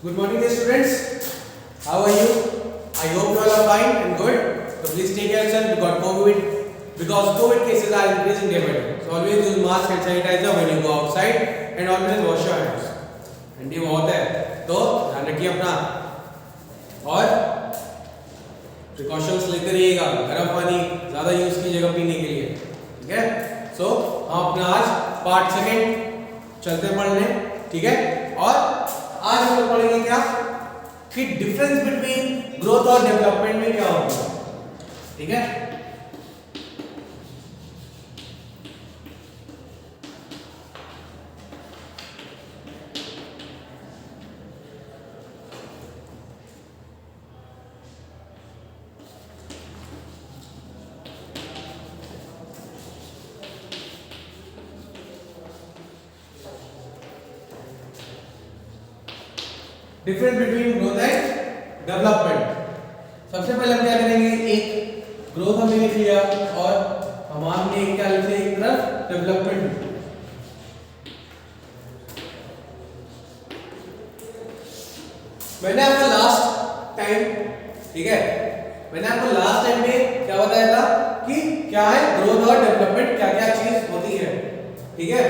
Good morning, dear students. How are you? I hope you all are fine and good. So please take care of yourself because COVID cases are increasing day by day. So always use mask and sanitizer when you go outside and always wash your hands. ठंडी बहुत है तो ध्यान रखिए अपना और precautions लेते रहिएगा. गर्म पानी ज़्यादा यूज कीजिएगा पीने के लिए. ठीक है. सो हम अपना आज पार्ट सेकेंड चलते पढ़ने. ठीक है. और आज हम लोग पढ़ेंगे क्या कि डिफरेंस बिटवीन ग्रोथ और डेवलपमेंट में क्या होता है. ठीक है. Difference between growth and development. सबसे पहले हम क्या करेंगे, एक ग्रोथ हमने लिख लिया और हमने क्या लिख लिया एक तरफ डेवलपमेंट. मैंने आपको लास्ट टाइम, ठीक है, मैंने आपको लास्ट टाइम में क्या बताया था कि क्या है ग्रोथ और डेवलपमेंट, क्या क्या चीज होती है. ठीक है.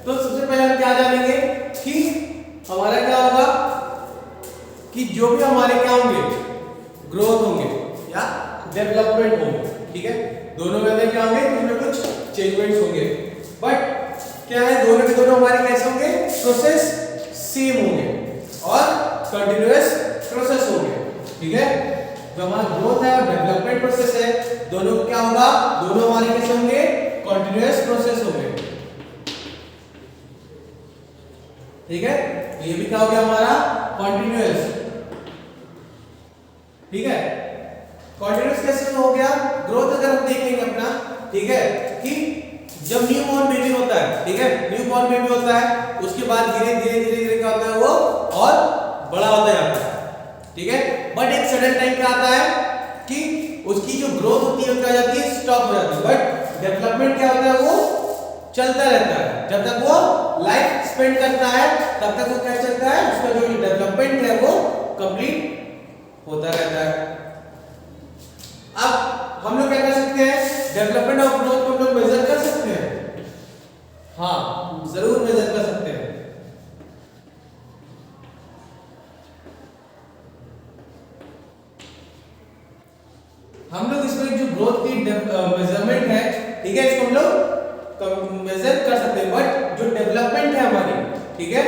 तो सबसे पहले हम क्या जानेंगे कि हमारा क्या होगा कि जो भी हमारे क्या होंगे ग्रोथ होंगे या डेवलपमेंट होंगे. ठीक है. दोनों में क्या होंगे, कुछ ना कुछ चेंजमेंट्स होंगे. बट क्या है, दोनों के दोनों हमारे कैसे होंगे, प्रोसेस सेम होंगे और कंटिन्यूअस प्रोसेस होंगे. ठीक है. जो हमारा ग्रोथ है और डेवलपमेंट प्रोसेस है, दोनों क्या होगा, दोनों हमारे कैसे होंगे, कंटिन्यूअस प्रोसेस होंगे. ठीक है. ये भी क्या हो गया हमारा कंटिन्यूअस. ठीक है. कंटिन्यूअस कैसे हो गया, ग्रोथ अगर हम देखेंगे अपना, ठीक है, कि जब न्यू बॉर्न बेबी होता है, ठीक है, न्यू बॉर्न बेबी होता है, उसके बाद धीरे धीरे धीरे धीरे क्या होता है, वो और बड़ा होता जाता है. ठीक है. बट एक सडन टाइम क्या आता है कि उसकी जो ग्रोथ होती है क्या हो जाती है, स्टॉप हो जाती है. बट डेवलपमेंट क्या होता है, वो चलता रहता है. जब तक वो लाइफ स्पेंड करता है तब तक वो क्या चलता है, उसका जो डेवलपमेंट है वो कंप्लीट होता रहता है. अब हम लोग क्या कर सकते हैं, डेवलपमेंट और ग्रोथ को हम लोग मेजर कर सकते हैं. हाँ, जरूर मेजर कर सकते हैं. हम लोग इसमें जो ग्रोथ की मेजरमेंट है, ठीक है, इसको हम लोग मेजर कर सकते हैं. बट जो डेवलपमेंट है हमारी, ठीक है,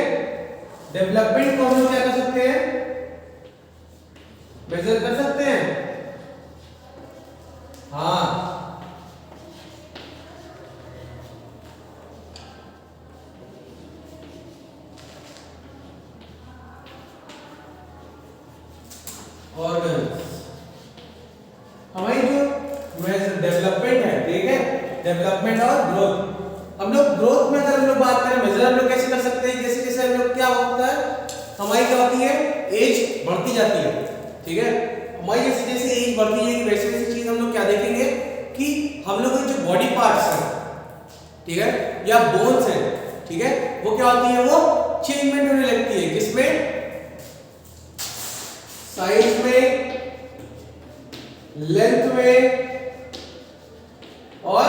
डेवलपमेंट को हम लोग क्या कर सकते हैं, मेजर कर सकते हैं. हाँ, ऑर्गन्स हमारी जो डेवलपमेंट है, ठीक है, डेवलपमेंट और ग्रोथ. हम लोग ग्रोथ में अगर हम लोग बात करें, मेजर हम लोग कैसे कर सकते हैं, जैसे जैसे हम लोग क्या होता है, हमारी क्या होती है, एज बढ़ती जाती है. ठीक है. हमारी जैसे जैसे एज बढ़ती जाएगी वैसे वैसे चीज हम लोग क्या देखेंगे कि हम लोग के जो बॉडी पार्ट्स हैं, ठीक है, या बोन्स हैं, ठीक है, वो क्या होती है, वो चेंजमेंट होने लगती है. किसमें, साइज में, लेंथ में और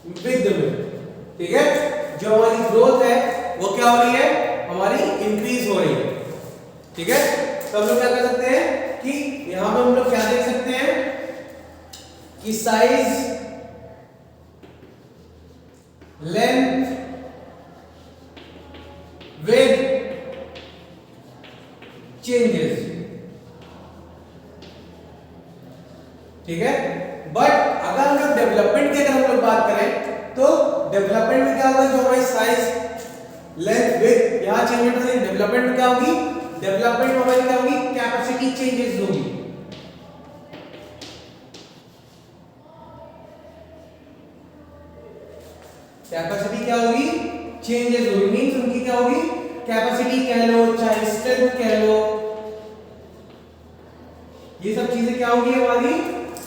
विड्थ में. ठीक है. जो हमारी ग्रोथ है वो क्या हो रही है, हमारी इंक्रीज हो रही है. ठीक है. तो हम लोग क्या कर सकते हैं कि यहां पे हम लोग क्या देख सकते हैं कि साइज, लेंथ, विड्थ चेंजेस. ठीक है. बट अगर हम लोग डेवलपमेंट की अगर हम लोग बात करें तो डेवलपमेंट में क्या होगा, जो हमारी साइज, लेंथ, विड्थ यहां चेंजमेंट होगी. डेवलपमेंट में क्या होगी, डेवलपमेंट में हमारी क्या होगी, कैपेसिटी चेंजेस होगी. कैपेसिटी क्या होगी, चेंजेस होगी. मींस उनकी क्या होगी, कैपेसिटी कह लो चाहे स्ट्रेंथ कह लो, ये सब चीजें क्या होगी, हमारी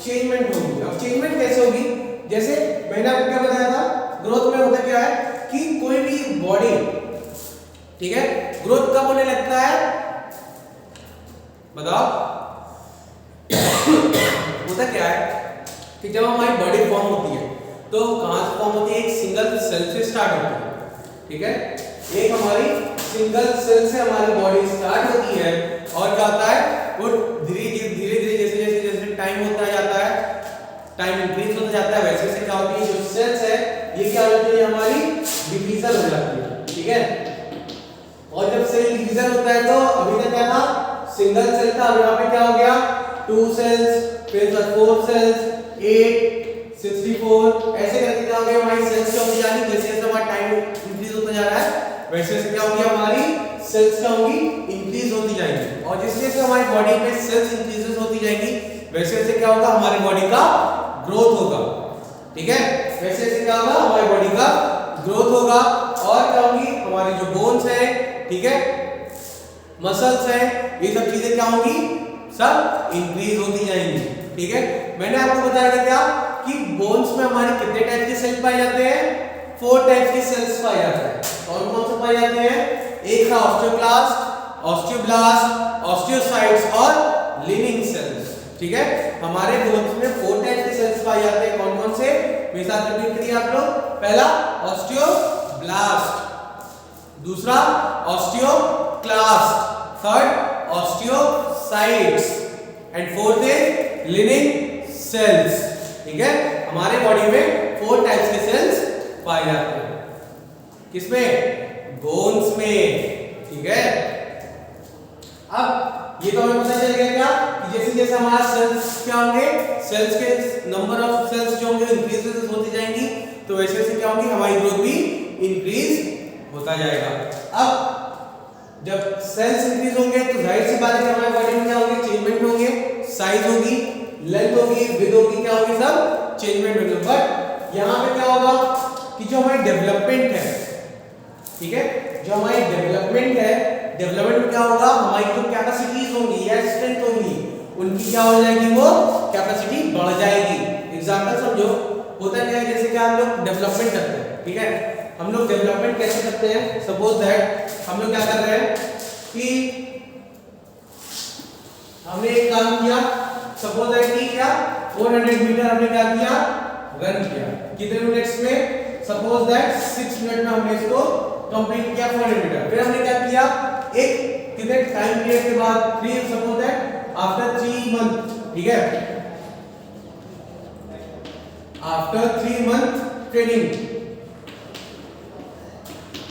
चेंजमेंट होगी. अब चेंजमेंट कैसे होगी, जैसे मैंने आपको क्या बताया था, ग्रोथ में होता क्या है कि कोई भी बॉडी, ठीक है, ग्रोथ कब होने लगता है बताओ? होता क्या है कि जब हमारी बॉडी फॉर्म होती है तो कहां से फॉर्म होती है? एक सिंगल सेल से स्टार्ट होती है, ठीक है? एक हमारी सिंगल सेल से हमारी बॉडी स्टार्ट होती है और क्या होता है वो धीरे धीरे जैसे टाइम होता जाता है, टाइम इंक्रीज होता जाता है, वैसे वैसे क्या होती है जो सेल्स है ये क्या होती है हमारी डिवीजन हो जाती है, ठीक है? और जब सेल डिवीजन होता है तो अभी तक क्या था सिंगल सेल था, अब यहाँ पे क्या हो गया 2 सेल्स, फिर 4 सेल्स, 8, 64 ऐसे करके क्या हो गया हमारी सेल्स क्या होती जा रही है, जैसे जैसे हमारा टाइम इंक्रीज होता जा रहा है वैसे वैसे क्या होगी हमारी सेल्स क्या होंगी इंक्रीज होती जाएंगी, और जैसे जैसे हमारी बॉडी में सेल्स इंक्रीजेस होती जाएंगी वैसे वैसे क्या होगा हमारी बॉडी का ग्रोथ होगा, ठीक है? वैसे वैसे क्या होगा हमारी बॉडी का ग्रोथ होगा, और क्या होंगी हमारे जो बोन्स है, ठीक है, मसल्स है, ये सब चीजें क्या होंगी सब इंक्रीज होती जाएंगी, ठीक है? मैंने आपको बताया था क्या कि बोन्स में हमारे कितने टाइप के सेल्स पाए जाते हैं? 4 टाइप के सेल्स पाए जाते हैं। कौन कौन से पाए जाते हैं? एक था ऑस्टियोक्लास्ट, ऑस्टियोब्लास्ट, ऑस्टियोसाइट्स और लिविंग सेल्स, ठीक है? हमारे बोन्स में 4 टाइप के सेल्स पाए जाते हैं। कौन कौन से? मेरे साथ रिपीट करिए आप लोग। पहला ऑस्टियोब्लास्ट, दूसरा osteoclast, third osteocytes and fourth is living cells, ठीक है? हमारे बॉडी में 4 टाइप्स के सेल्स पाए जाते हैं। किसमें? बोन्स में, ठीक है? अब ये तो हमें पता चल गया क्या कि जैसे जैसे हमारा सेल्स क्या होंगे, सेल्स के नंबर ऑफ सेल्स जो होंगे इंक्रीज होती जाएंगी, तो वैसे वैसे क्या होंगी हमारी ग्रोथ भी इंक्रीज होता जाएगा। अब जब सेल्स इंक्रीज होंगे तो जाहिर सी बात है हमारे बॉडी में क्या होंगे चेंजमेंट होंगे, साइज होगी, लेंथ होगी, विड्थ होगी, क्या होगी सब चेंजमेंट होंगे। बट यहाँ पे क्या होगा कि जो हमारी डेवलपमेंट है, ठीक है, जो हमारी डेवलपमेंट है, डेवलपमेंट में क्या होगा हमारी जो कैपेसिटीज होंगी या स्ट्रेंथ होंगी उनकी क्या हो जाएगी वो कैपेसिटी बढ़ जाएगी। एग्जांपल समझो, होता क्या है जैसे कि हम लोग डेवलपमेंट करते हैं, ठीक है? हम लोग डेवलपमेंट कैसे करते हैं? सपोज दैट हम लोग क्या कर रहे हैं कि हमने एक काम किया, सपोज दैट कि क्या 400 मीटर हमने क्या किया रन किया, कितने मिनट्स में? सपोज दैट 6 मिनट में हमने इसको कंप्लीट किया 400 मीटर। फिर हमने क्या किया एक कितने टाइम पीरियड के बाद 3 सपोज दैट आफ्टर 3 मंथ, ठीक है, आफ्टर 3 मंथ ट्रेनिंग।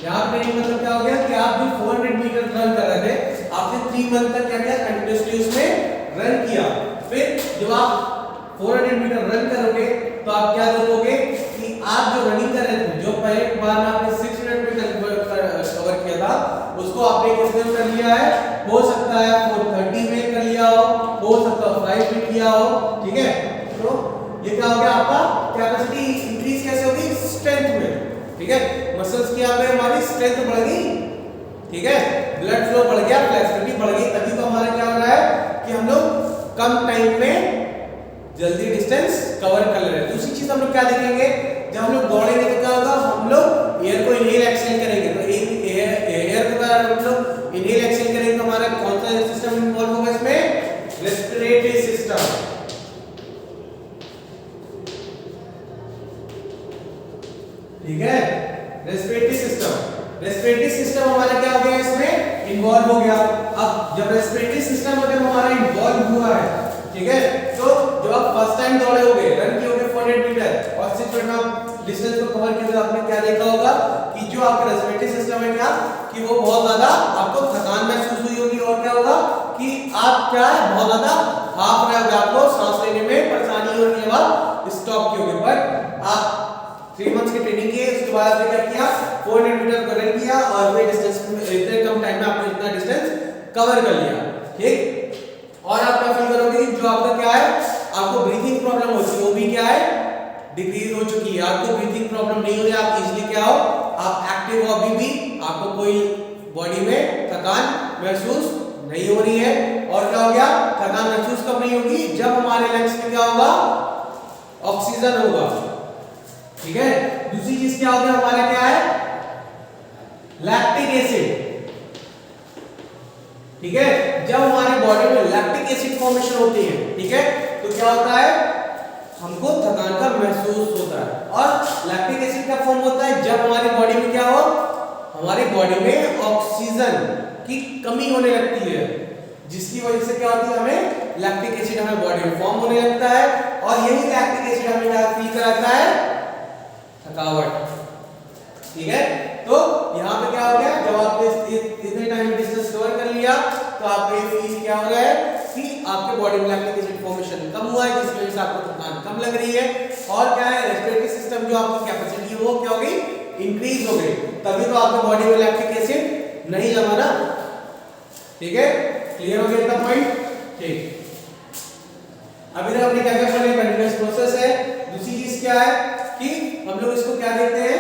यहाँ ट्रेनिंग मतलब क्या हो गया कि आप जो 400 मीटर रन कर रहे थे आपने 3 मंथ तक क्या किया कंटिन्यूअसली उसमें रन किया। फिर जब आप 400 मीटर रन करोगे तो आप क्या देखोगे कि आप जो रनिंग कर रहे थे, जो पहले बार में आपने 6 मिनट में कवर किया था उसको आपने कितने में कर लिया है? हो सकता है 4:30 में कर लिया हो सकता है 5 में किया हो, ठीक है? तो ये क्या हो गया आपका कैपेसिटी इंक्रीज कैसे होगी? स्ट्रेंथ में, ठीक है? मसल्स की यहाँ पे हमारी स्ट्रेंथ बढ़ गई, ठीक है, ब्लड फ्लो बढ़ गया, फ्लेक्सिबिलिटी बढ़ गई, तभी तो हमारा क्या हो रहा है कि हम लोग कम टाइम में जल्दी डिस्टेंस कवर कर ले रहे हैं। दूसरी चीज हम लोग क्या देखेंगे, जब हम लोग दौड़ेंगे तो क्या होगा हम लोग एयर को इनहेल एक्सहेल करेंगे, तो एयर को हम लोग इनहेल एक्सहेल करेंगे तो हमारा कौन सा सिस्टम इन्वॉल्व होगा इसमें? रेस्पिरेटरी सिस्टम, ठीक है? रेस्पिरेटरी सिस्टम हमारा क्या हो गया इसमें इन्वॉल्व हो गया। अब जब रेस्पिरेटरी सिस्टम अगर हमारा इन्वॉल्व हुआ है, ठीक है, तो जब आप फर्स्ट टाइम दौड़े होगे, रन किए होगे 400 मीटर और 6 मिनट में आप डिस्टेंस को कवर किए, तो आपने क्या देखा होगा कि जो आपका रेस्पिरेटरी सिस्टम है क्या कि वो बहुत ज्यादा आपको थकान महसूस हुई होगी, और क्या होगा कि आप क्या है बहुत ज्यादा हाफ रहे होगे, आपको सांस लेने में परेशानी हो रही है, आप स्टॉप किए होगे। बट आप 3 मंथ्स की ट्रेनिंग की, उसके बाद आपने क्या किया 400 मीटर को रन किया और वे डिस्टेंस इतने कम टाइम में आपने इतना डिस्टेंस कवर कर लिया, ठीक? और आप क्या फील करोगे जो आपका क्या है आपको ब्रीथिंग प्रॉब्लम होती है वो भी क्या है डिक्रीज हो चुकी है, आपको ब्रीथिंग प्रॉब्लम नहीं हो रही, आप इजीली क्या हो आप एक्टिव हो, अभी भी आपको कोई बॉडी में थकान महसूस नहीं हो रही है। और क्या हो गया थकान महसूस कब नहीं होगी? जब हमारे लंग्स में क्या होगा ऑक्सीजन होगा, ठीक है? दूसरी चीज क्या होगा हमारा क्या है लैक्टिक एसिड, ठीक है। जब हमारे बॉडी में लैक्टिक एसिड फॉर्मेशन होती है, ठीक है, तो क्या होता है, हमको थकान का महसूस होता है। और लैक्टिक एसिड का फॉर्म होता है जब हमारी बॉडी में क्या हो, हमारी बॉडी में ऑक्सीजन की कमी होने लगती है, जिसकी वजह से क्या होती है, हमें लैक्टिक एसिड हमारे बॉडी में फॉर्म होने लगता है। और यही लैक्टिक एसिड हमें क्या फील कराता है, थकावट। ठीक है, तो यहाँ पे क्या हो गया, जब आपने इतने टाइम में डिस्टेंस कवर कर लिया तो आपको ये फील क्या हो रहा है कि आपके बॉडी में लैक्टिक एसिड फॉर्मेशन कम हुआ है, जिसकी वजह से आपको थकान कम लग रही है। और क्या है, रेस्पिरेटरी सिस्टम जो आपकी कैपेसिटी वो क्या हो गई, इंक्रीज हो गई, तभी तो आपके बॉडी में लैक्टिक एसिड नहीं जमा ना। ठीक है, क्लियर हो गया इतना पॉइंट। ठीक, अभी तक हमने क्या क्या पढ़ा, कंटीन्यूअस प्रोसेस है। दूसरी चीज क्या है कि हम लोग इसको क्या देखते हैं,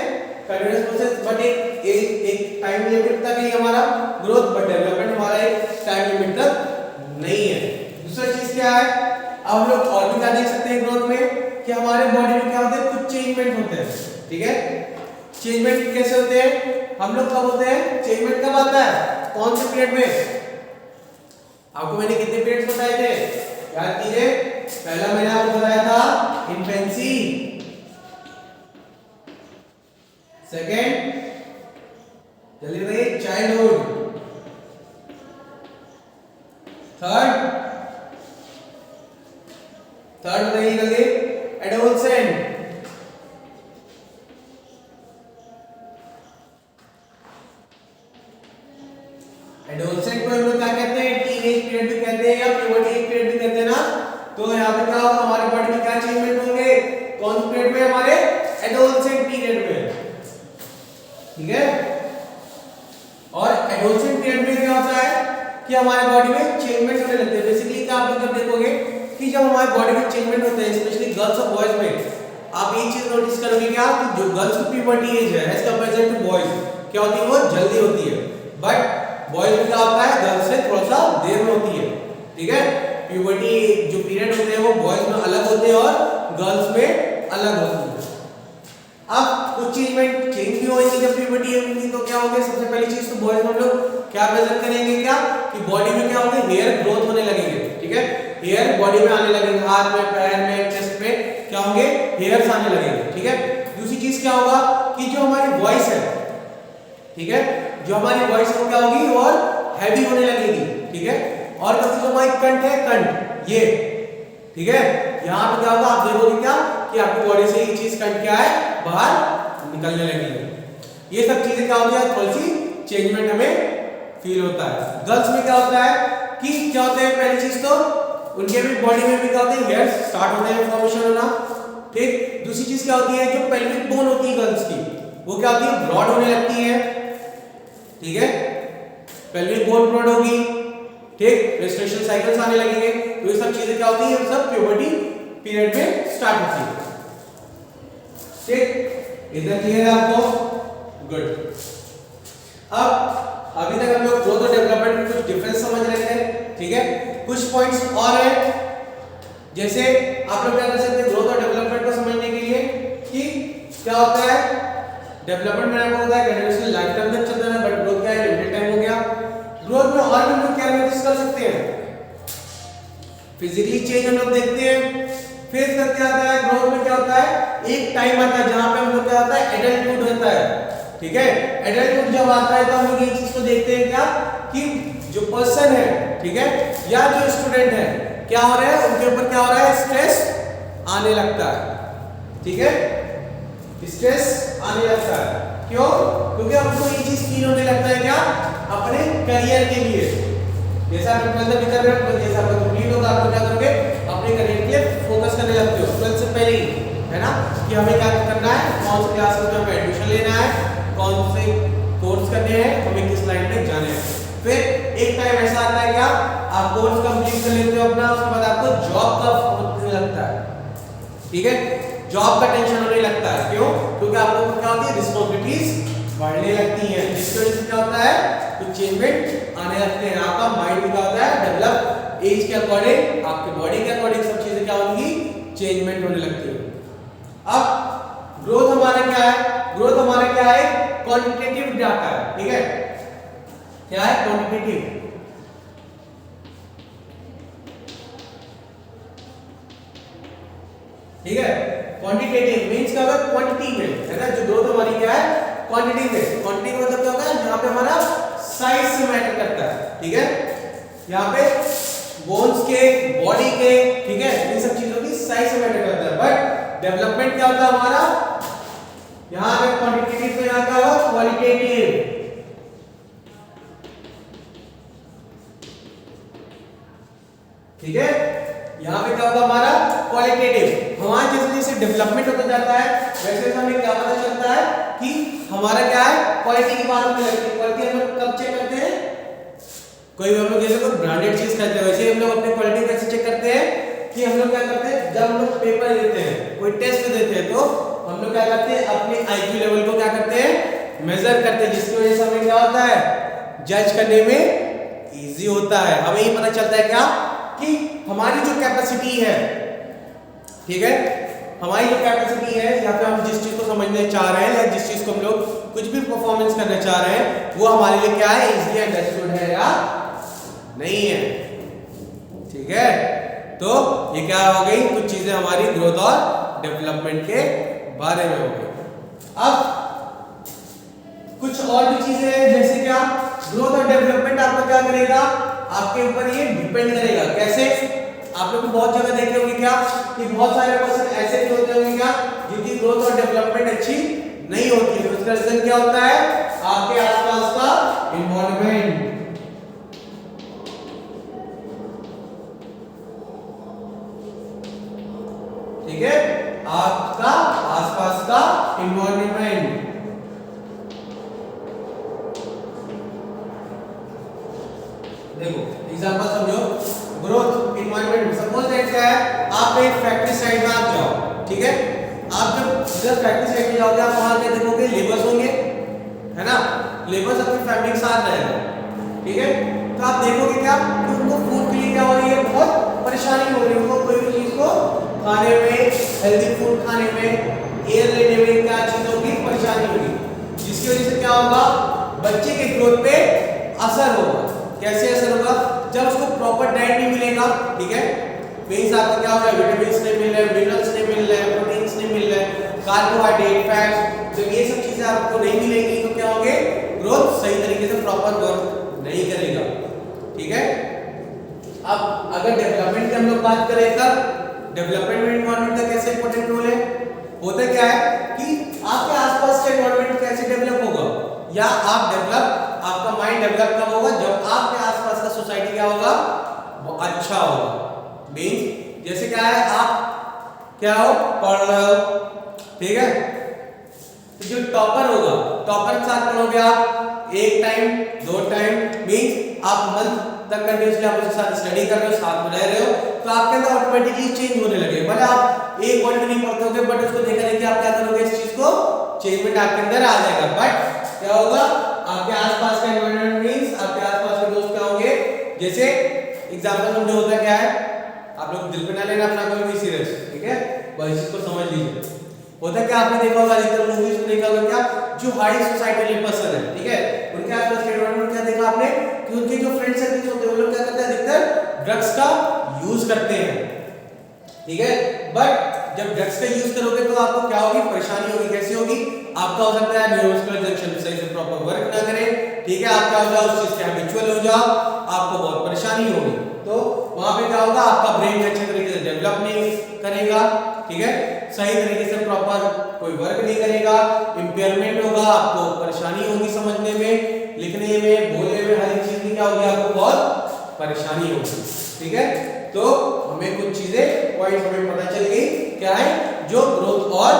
कंटीन्यूअस प्रोसेस, बट एक टाइम लिमिट तक ही हमारा ग्रोथ, बट डेवलपमेंट हमारा एक टाइम लिमिट तक नहीं है। दूसरा चीज क्या है, अब हम लोग और भी क्या देख सकते हैं ग्रोथ में, कि हमारे बॉडी में क्या होते हैं, कुछ चेंजमेंट होते हैं। ठीक है, चेंजमेंट कैसे होते हैं, हम लोग कब होते हैं, चेंजमेंट कब आता है, कौन से पीरियड में। आपको मैंने कितने पीरियड्स बताए थे, याद कीजिए। पहला मैंने आपको बताया था इन्फेंसी, सेकेंड जल्दी बताइए चाइल्डहुड, थर्ड बताइए जल्दी एडोलसेंट, एडोलसेंट को हम लोग क्या कहते हैं, टीनेज पीरियड भी कहते हैं या प्यूबर्टी पीरियड भी कहते हैं ना। तो यहाँ पे क्या होगा, हमारे बॉडी में क्या चेंजमेंट होंगे, कौन से पीरियड में, हमारे एडोलसेंट पीरियड में। ठीक है, और एडोलसेंट पीरियड में क्या होता है कि हमारे बॉडी में चेंजमेंट होने लगते हैं। बेसिकली क्या आप लोग जब देखोगे कि जब हमारे बॉडी में चेंजमेंट होते हैं, स्पेशली गर्ल्स और बॉयज में, आप एक चीज नोटिस करोगे क्या, कि जो गर्ल्स की प्यूबर्टी एज है एज कंपैरिजन टू बॉयज क्या होती है, वो जल्दी होती है। बट बॉयज में क्या होता है, गर्ल्स से थोड़ा सा देर में होती है। ठीक है, प्यूबर्टी जो पीरियड होते हैं वो बॉयज में अलग होते हैं और गर्ल्स में अलग होते हैं। अब कुछ चेंजमेंट चेंज भी होंगे जब प्यूबर्टी होगी, तो क्या होगा, सबसे पहली चीज तो बॉयज में हम लोग क्या मेजर करेंगे, क्या कि बॉडी में क्या होगा, हेयर ग्रोथ होने लगेंगे। ठीक है, हेयर बॉडी में आने लगेंगे, हाथ में, पैर में, चेस्ट पे क्या होंगे, हेयर्स आने लगेंगे। ठीक है, दूसरी चीज क्या होगा कि जो हमारी वॉइस है, ठीक है, जो हमारी वॉइस वो क्या होगी, और हैवी होने लगेगी। ठीक है, और जो हमारी कंठ है, कंठ ये, ठीक है, यहाँ पे क्या होगा, आप देखोगे क्या कि आपकी बॉडी से ये चीज कंठ क्या है, बाहर निकलने लगेगी। ये सब चीजें क्या होती है, थोड़ी सी चेंजमेंट हमें फील होता है। गर्ल्स में क्या होता है कि क्या होता है, पहली चीज तो उनके भी बॉडी में भी क्या होता है, हेयर स्टार्ट होते हैं फॉर्मेशन होना। ठीक, दूसरी चीज क्या होती है, जो पेल्विक बोन होती है गर्ल्स की, वो क्या होती है, ब्रॉड होने लगती है। ठीक है, पेल्विक बोन ब्रॉड होगी। ठीक, मेंस्ट्रुएशन साइकिल्स आने लगेंगे। तो ये सब चीजें क्या होती है, ये सब प्यूबर्टी पीरियड में स्टार्ट होती है। ठीक, इतना क्लियर है आपको, गुड। अब अभी तक हम लोग ग्रोथ और डेवलपमेंट में कुछ डिफरेंस समझ रहे थे। ठीक है, कुछ पॉइंट्स और है, जैसे आप लोग क्या कर सकते हैं ग्रोथ और डेवलपमेंट को समझने के लिए, कि क्या होता है डेवलपमेंट, मैंने आपको बताया कंटिन्यूअसली लाइफ टाइम तक चलता है, बट ग्रोथ क्या है, लिमिटेड टाइम हो गया। ग्रोथ में और भी हम लोग क्या नोटिस कर सकते हैं, फिजिकली चेंज हम लोग देखते हैं। फिर करते आता है ग्रोथ में क्या होता है, एक टाइम आता है जहां पे हम लोग क्या होता है, एडल्टहुड होता है। ठीक है, एडल्टहुड जब आता है तो हम लोग ये चीज को देखते हैं क्या, कि जो पर्सन है, ठीक है, या जो स्टूडेंट है, क्या हो रहा है, उनके ऊपर क्या हो रहा है, स्ट्रेस आने लगता है। ठीक है, स्ट्रेस आने लगता है, क्यों, क्योंकि हमको ये चीज फील होने लगता है क्या, अपने करियर के लिए। जैसा आप 12th भी कर रहे हो, जैसा आपका कंप्लीट होगा, आप क्या करोगे, अपने करियर के लिए फोकस करने लगते हो 12th से पहले ही, है ना, कि हमें क्या करना है, कौन सी क्लास में हमें एडमिशन लेना है, कौन से कोर्स करने हैं, हमें किस लाइन में जाना है। फिर एक टाइम ऐसा आता है क्या, आप कोर्स कंप्लीट कर लेते हो अपना, उसके बाद आपको जॉब का होने लगता है। ठीक है, जॉब का टेंशन होने लगता है, क्यों, क्योंकि आपको क्या होती है, रिस्पांसिबिलिटीज बढ़ने लगती हैं, जिसकी वजह से क्या होता है, कुछ चेंजमेंट आने लगते हैं। आपका माइंड क्या होता है, डेवलप एज के अकॉर्डिंग, आपके बॉडी के अकॉर्डिंग सब चीजें क्या होंगी, चेंजमेंट होने लगती है। अब ग्रोथ हमारा क्या है, ग्रोथ हमारा क्या है, क्वांटिटेटिव डाटा है। ठीक है, क्या है, क्वांटिटेटिव, ठीक है। क्वांटिटेटिव मींस क्या होगा, क्वांटिटी में, है ना, जो ग्रोथ हमारी क्या है क्वांटिटी में। क्वांटिटी मतलब क्या होगा, यहाँ पे हमारा साइज से मैटर करता है, ठीक है। यहाँ पे बोन्स के, बॉडी के, ठीक है, इन सब चीजों की साइज से मैटर करता है। बट डेवलपमेंट क्या होता है हमारा, यहाँ पे क्वांटिटेटिव में यहाँ क्या होगा क्वालिटेटिव, ठीक है। यहाँ पे क्या होगा हमारा क्वालिटेटिव। हमारा जैसे जैसे डेवलपमेंट होता जाता है वैसे वैसे हमें क्या पता चलता है कि हमारा क्या है क्वालिटी की बात होने लगती है। क्वालिटी हम लोग कब चेक करते हैं, कोई हम लोग जैसे कोई ब्रांडेड चीज खाते हैं वैसे हम लोग अपनी क्वालिटी कैसे चेक करते हैं कि हम लोग क्या करते हैं, जब हम लोग पेपर देते हैं, कोई टेस्ट देते हैं, तो हम लोग क्या करते हैं अपने आईक्यू लेवल को क्या करते हैं मेजर करते हैं, जिसकी वजह से हमें क्या होता है जज करने में इजी होता है। हमें ये पता चलता है क्या कि हमारी जो कैपेसिटी है, ठीक है, हमारी जो कैपेसिटी है या फिर हम जिस चीज को समझने चाह रहे हैं या जिस चीज को हम लोग कुछ भी परफॉर्मेंस करना चाह रहे हैं वो हमारे लिए क्या है इजीली अंडरस्टूड है या नहीं है, ठीक है। तो ये क्या हो गई, कुछ चीजें हमारी ग्रोथ और डेवलपमेंट के बारे में हो गई। अब कुछ और भी चीजें हैं, जैसे क्या ग्रोथ और डेवलपमेंट आपका क्या करेगा, आपके ऊपर ये डिपेंड करेगा। कैसे, आप लोग बहुत जगह देखे होंगे क्या कि बहुत सारे पर्सन ऐसे भी होते होंगे क्या जिनकी ग्रोथ और डेवलपमेंट अच्छी नहीं होती है। उसका रीजन क्या होता है, आपके आसपास का एनवायरनमेंट, ठीक है, आपका आसपास का एनवायरनमेंट। देखो एग्जांपल समझो, ग्रोथ एनवायरनमेंट सपोज दैट क्या है, आप एक फैक्ट्री साइड में आप जाओ, ठीक है, आप जब फैक्ट्री साइड में जाओगे आप वहां क्या देखोगे, लेबर्स होंगे, है ना, लेबर्स अपनी फैमिली के साथ रहेगा, ठीक है। तो आप देखोगे क्या कि उनको फूड के लिए क्या हो रही है, बहुत परेशानी हो रही है, उनको कोई भी चीज को खाने में, हेल्दी फूड खाने में, एयर लेने में क्या चीजों की परेशानी होगी, जिसकी वजह से क्या होगा बच्चे के ग्रोथ पे असर होगा। कैसे असर होगा, जब उसको प्रॉपर डाइट नहीं मिलेगा, ठीक है, मींस आपको क्या होगा विटामिन्स नहीं मिल रहे, मिनरल्स नहीं मिल रहे, प्रोटीन्स नहीं मिल रहे, कार्बोहाइड्रेट, फैट्स, जब ये सब चीजें आपको नहीं मिलेंगी तो क्या होंगे, ग्रोथ सही तरीके से प्रॉपर ग्रोथ नहीं करेगा, ठीक है। अब अगर डेवलपमेंट की हम लोग बात करें तब डेवलपमेंट में एनवायरनमेंट का कैसे इंपॉर्टेंट रोल है, होता क्या है कि आपके आसपास का एनवायरनमेंट कैसे डेवलप होगा, या आप डेवलप, आपका माइंड डेवलप कब होगा, जब आपके आसपास का सोसाइटी क्या होगा वो अच्छा होगा। मींस जैसे क्या है, आप क्या हो पढ़ रहे हो, ठीक है, तो जो टॉपर होगा, टॉपर के साथ पढ़ोगे आप एक टाइम दो टाइम, मींस आप मंथ तक कंटिन्यूअसली आप उसके साथ स्टडी कर रहे हो, साथ में रह रहे हो, तो आपके अंदर ऑटोमेटिकली चेंज होने लगे। भले आप एक वर्ड भी नहीं पढ़ते होगे बट उसको देखा देखिए आप क्या करोगे, इस चीज को चेंजमेंट आपके अंदर आ जाएगा। बट क्या होगा, आपके आसपास का एनवायरनमेंट मींस आपके आसपास के दोस्त क्या होंगे, जैसे एग्जांपल में जो होता क्या है, आप लोग दिल पे ना लेना अपना कोई भी सीरियस, ठीक है, बस इसको समझ लीजिए। होता क्या, आपने देखा होगा अधिकतर मूवीज में देखा होगा क्या, जो हाई सोसाइटी पर्सन है, ठीक है, उनके आसपास के एनवायरनमेंट क्या देखा आपने कि उनके जो फ्रेंड सर्कल होते हैं वो लोग क्या करते हैं, अधिकतर ड्रग्स का यूज करते हैं, ठीक है। बट जब ड्रग्स का यूज करोगे तो आपको क्या होगी, परेशानी होगी। कैसी होगी, आपका हो सकता है न्यूरोमस्कुलर जंक्शन सही से प्रॉपर वर्क ना करे, ठीक है, आप क्या हो जाओ उस चीज के हैबिचुअल हो जाओ, आपको बहुत परेशानी होगी। तो वहां पे क्या होगा, आपका ब्रेन अच्छे तरीके से डेवलप नहीं करेगा, ठीक है, सही तरीके से प्रॉपर कोई वर्क नहीं करेगा, इंपेयरमेंट होगा, आपको परेशानी होगी समझने में, लिखने में, बोलने में, हर एक चीज में क्या होगी, आपको बहुत परेशानी होगी, ठीक है। तो हमें कुछ चीजें पॉइंट हमें पता चल गई क्या है, जो ग्रोथ और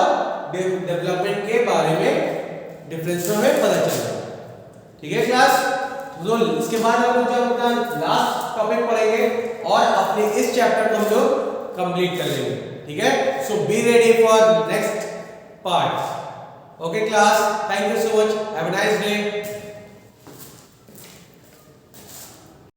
डेवलपमेंट के बारे में डिफरेंस में हमें पता चला, ठीक है क्लास। तो इसके बाद हम लोग जब अपना लास्ट टॉपिक पढ़ेंगे और अपने इस चैप्टर को हम लोग कंप्लीट कर लेंगे, ठीक है। So be ready for next part. Okay class, thank you so much, have a nice day.